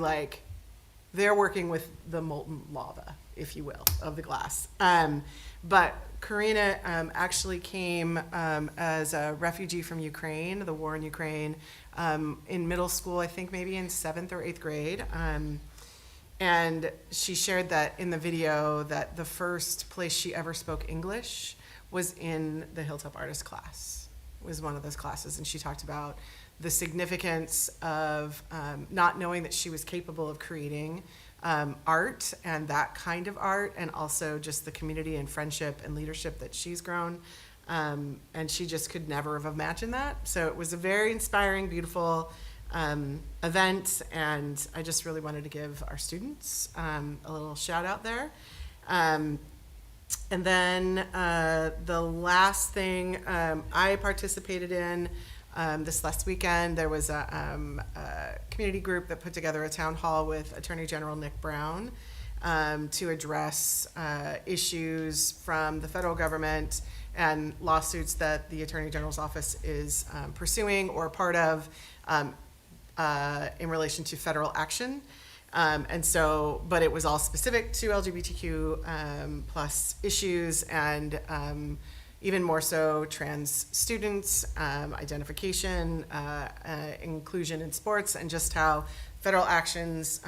they're working with the molten lava, if you will, of the glass. But Karina actually came as a refugee from Ukraine, the war in Ukraine, in middle school, I think maybe in 7th or 8th grade. And she shared that in the video that the first place she ever spoke English was in the Hilltop Artist class, was one of those classes. And she talked about the significance of not knowing that she was capable of creating art and that kind of art, and also just the community and friendship and leadership that she's grown. And she just could never have imagined that. So it was a very inspiring, beautiful event, and I just really wanted to give our students a little shout out there. And then the last thing I participated in this last weekend, there was a community group that put together a town hall with Attorney General Nick Brown to address issues from the federal government and lawsuits that the Attorney General's office is pursuing or part of in relation to federal action. And so, but it was all specific to LGBTQ plus issues, and even more so trans students, identification, inclusion in sports, and just how federal actions,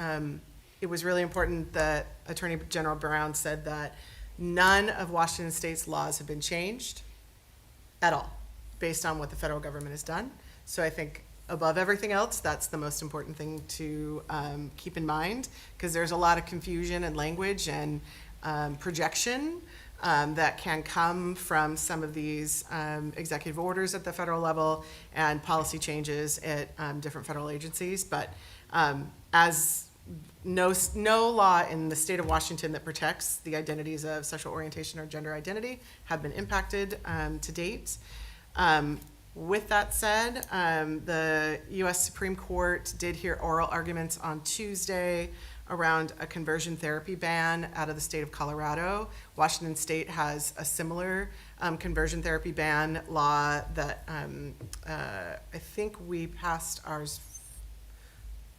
it was really important that Attorney General Brown said that none of Washington State's laws have been changed at all based on what the federal government has done. So I think above everything else, that's the most important thing to keep in mind, because there's a lot of confusion and language and projection that can come from some of these executive orders at the federal level and policy changes at different federal agencies. But as no law in the state of Washington that protects the identities of sexual orientation or gender identity have been impacted to date. With that said, the U.S. Supreme Court did hear oral arguments on Tuesday around a conversion therapy ban out of the state of Colorado. Washington State has a similar conversion therapy ban law that I think we passed ours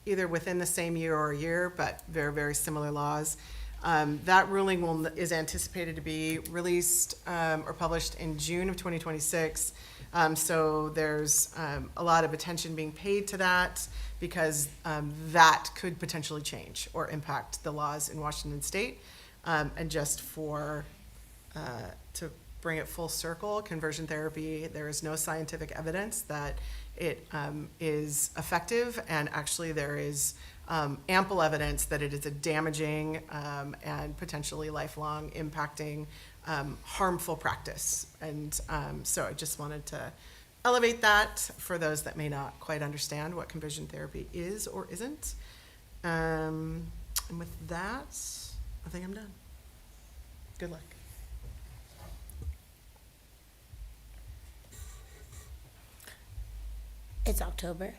either within the same year or a year, but very, very similar laws. That ruling is anticipated to be released or published in June of 2026. So there's a lot of attention being paid to that, because that could potentially change or impact the laws in Washington State. And just for, to bring it full circle, conversion therapy, there is no scientific evidence that it is effective, and actually there is ample evidence that it is a damaging and potentially lifelong impacting harmful practice. And so I just wanted to elevate that for those that may not quite understand what conversion therapy is or isn't. And with that, I think I'm done. Good luck. It's October.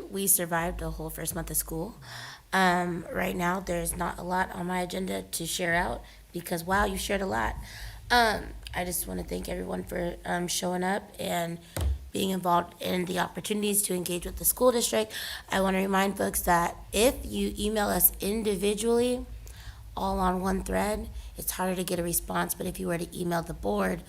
We survived the whole first month of school. Right now, there's not a lot on my agenda to share out because, wow, you shared a lot. I just want to thank everyone for showing up and being involved in the opportunities to engage with the school district. I want to remind folks that if you email us individually, all on one thread, it's harder to get a response. But if you were to email the board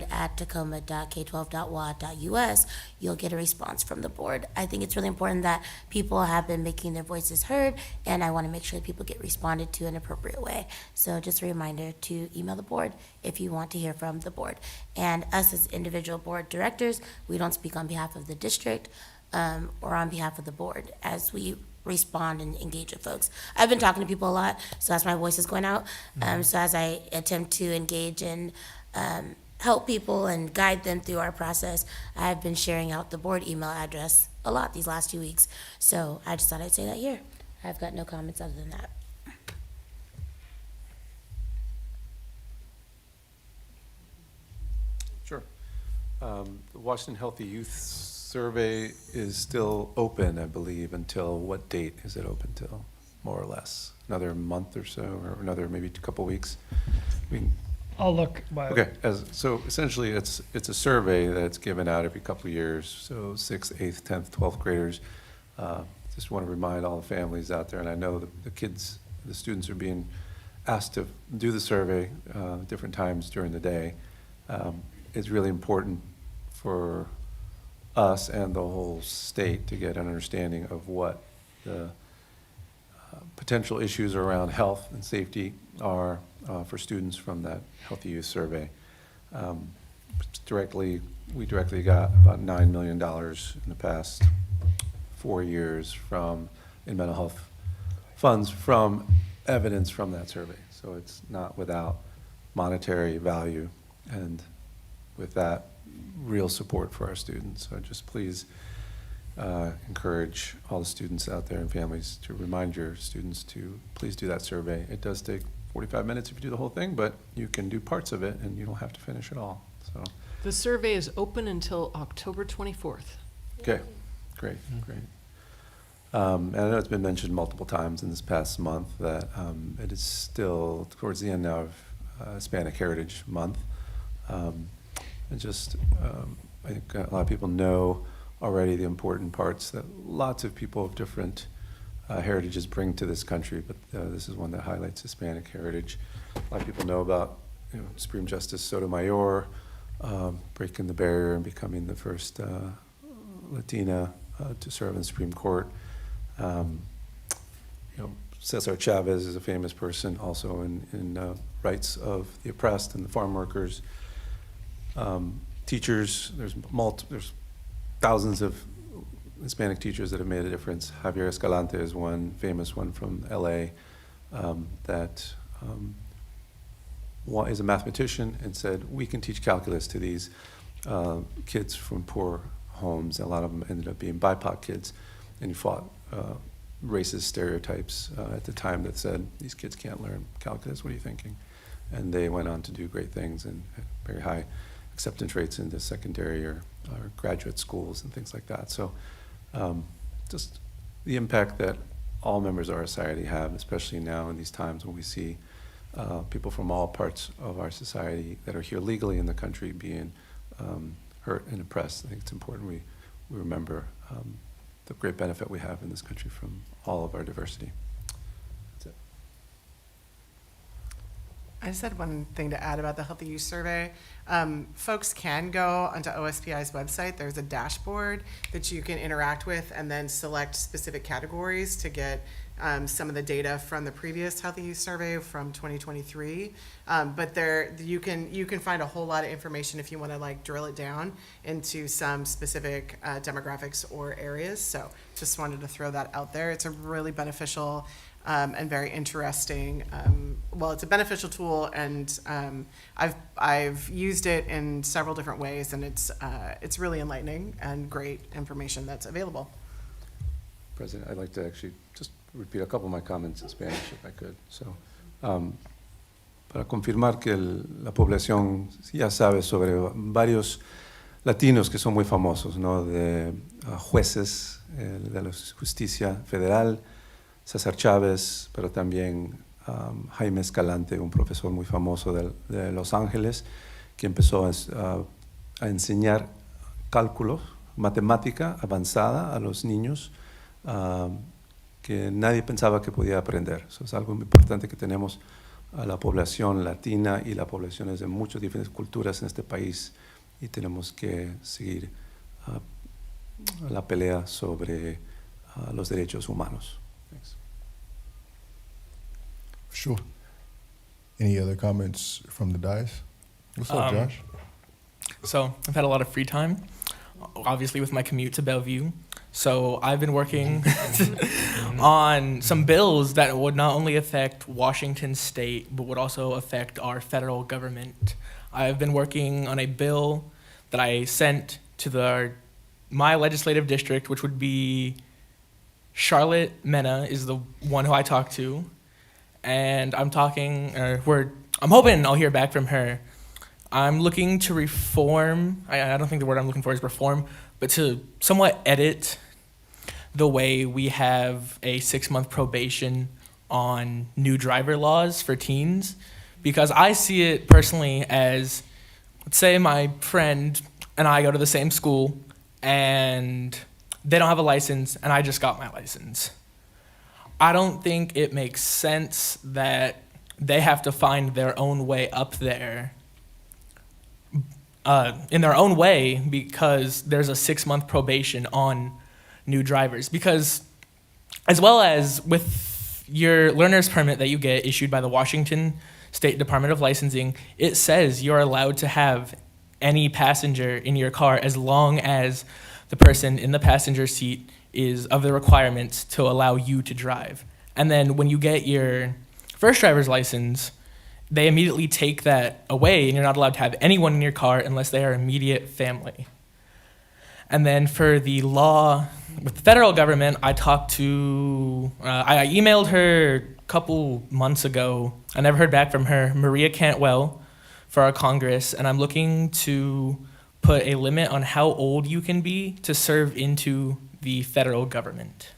at tacoma.k12.wa.us, you'll get a response from the board. I think it's really important that people have been making their voices heard, and I want to make sure that people get responded to in an appropriate way. So just a reminder to email the board if you want to hear from the board. And us as individual board directors, we don't speak on behalf of the district or on behalf of the board as we respond and engage with folks. I've been talking to people a lot, so that's why my voice is going out. So as I attempt to engage and help people and guide them through our process, I've been sharing out the board email address a lot these last 2 weeks. So I just thought I'd say that here. I've got no comments other than that. Sure. The Washington Healthy Youth Survey is still open, I believe, until what date is it open till, more or less? Another month or so, or another maybe a couple weeks? I'll look. Okay, so essentially it's a survey that's given out every couple of years, so 6th, 8th, 10th, 12th graders. Just want to remind all the families out there, and I know the kids, the students are being asked to do the survey different times during the day. It's really important for us and the whole state to get an understanding of what the potential issues around health and safety are for students from that Healthy Youth Survey. We directly got about $9 million in the past 4 years in mental health funds from evidence from that survey. So it's not without monetary value and with that real support for our students. So just please encourage all the students out there and families to remind your students to please do that survey. It does take 45 minutes if you do the whole thing, but you can do parts of it and you don't have to finish it all. So. The survey is open until October 24th. Okay, great. And I know it's been mentioned multiple times in this past month that it is still towards the end now of Hispanic Heritage Month. I think a lot of people know already the important parts that lots of people of different heritages bring to this country, but this is one that highlights Hispanic heritage. A lot of people know about Supreme Justice Sotomayor breaking the barrier and becoming the first Latina to serve in the Supreme Court. Cesar Chavez is a famous person also in rights of the oppressed and the farm workers. Teachers, there's thousands of Hispanic teachers that have made a difference. Javier Escalante is one famous one from LA that is a mathematician and said, we can teach calculus to these kids from poor homes. A lot of them ended up being BIPOC kids, and he fought racist stereotypes at the time that said, these kids can't learn calculus, what are you thinking? And they went on to do great things and very high acceptance rates into secondary or graduate schools and things like that. So just the impact that all members of our society have, especially now in these times when we see people from all parts of our society that are here legally in the country being hurt and oppressed. I think it's important we remember the great benefit we have in this country from all of our diversity. That's it. I just had one thing to add about the Healthy Youth Survey. Folks can go onto OSPI's website. There's a dashboard that you can interact with and then select specific categories to get some of the data from the previous Healthy Youth Survey from 2023. But there you can find a whole lot of information if you want to drill it down into some specific demographics or areas. So just wanted to throw that out there. It's a really beneficial and very interesting. It's a beneficial tool, and I've used it in several different ways, and it's really enlightening and great information that's available. President, I'd like to actually just repeat a couple of my comments in Spanish, if I could. So, para confirmar que la población ya sabe sobre varios latinos que son muy famosos, ¿no? De jueces de la justicia federal, César Chávez, pero también Jaime Escalante, un profesor muy famoso de Los Ángeles, que empezó a enseñar cálculos, matemática avanzada a los niños que nadie pensaba que podía aprender. Eso es algo muy importante que tenemos a la población latina y las poblaciones de muchas diferentes culturas en este país, y tenemos que seguir la pelea sobre los derechos humanos. Thanks. Sure. Any other comments from the dais? What's up, Josh? So I've had a lot of free time, obviously with my commute to Bellevue. So I've been working on some bills that would not only affect Washington State, but would also affect our federal government. I've been working on a bill that I sent to my legislative district, which would be Charlotte Mena is the one who I talked to. And I'm hoping I'll hear back from her. I'm looking to reform, I don't think the word I'm looking for is reform, but to somewhat edit the way we have a 6-month probation on new driver laws for teens. Because I see it personally as, let's say my friend and I go to the same school and they don't have a license and I just got my license. I don't think it makes sense that they have to find their own way up there in their own way, because there's a 6-month probation on new drivers. Because as well as with your learner's permit that you get issued by the Washington State Department of Licensing, it says you're allowed to have any passenger in your car as long as the person in the passenger seat is of the requirements to allow you to drive. And then when you get your first driver's license, they immediately take that away, and you're not allowed to have anyone in your car unless they are immediate family. And then for the law with the federal government, I talked to, I emailed her a couple months ago. I never heard back from her, Maria Cantwell, for our Congress, and I'm looking to put a limit on how old you can be to serve into the federal government.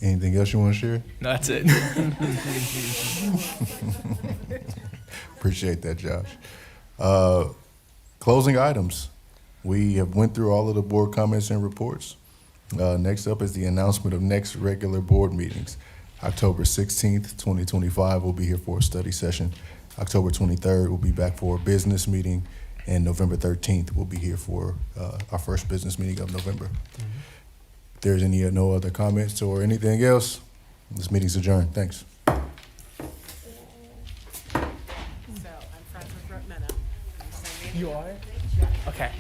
Anything else you want to share? No, that's it. Appreciate that, Josh. Closing items. We have went through all of the board comments and reports. Next up is the announcement of next regular board meetings. October 16th, 2025, we'll be here for a study session. October 23rd, we'll be back for a business meeting. And November 13th, we'll be here for our first business meeting of November. If there's no other comments or anything else, this meeting's adjourned. Thanks. So I'm friends with Mena. You are? Okay.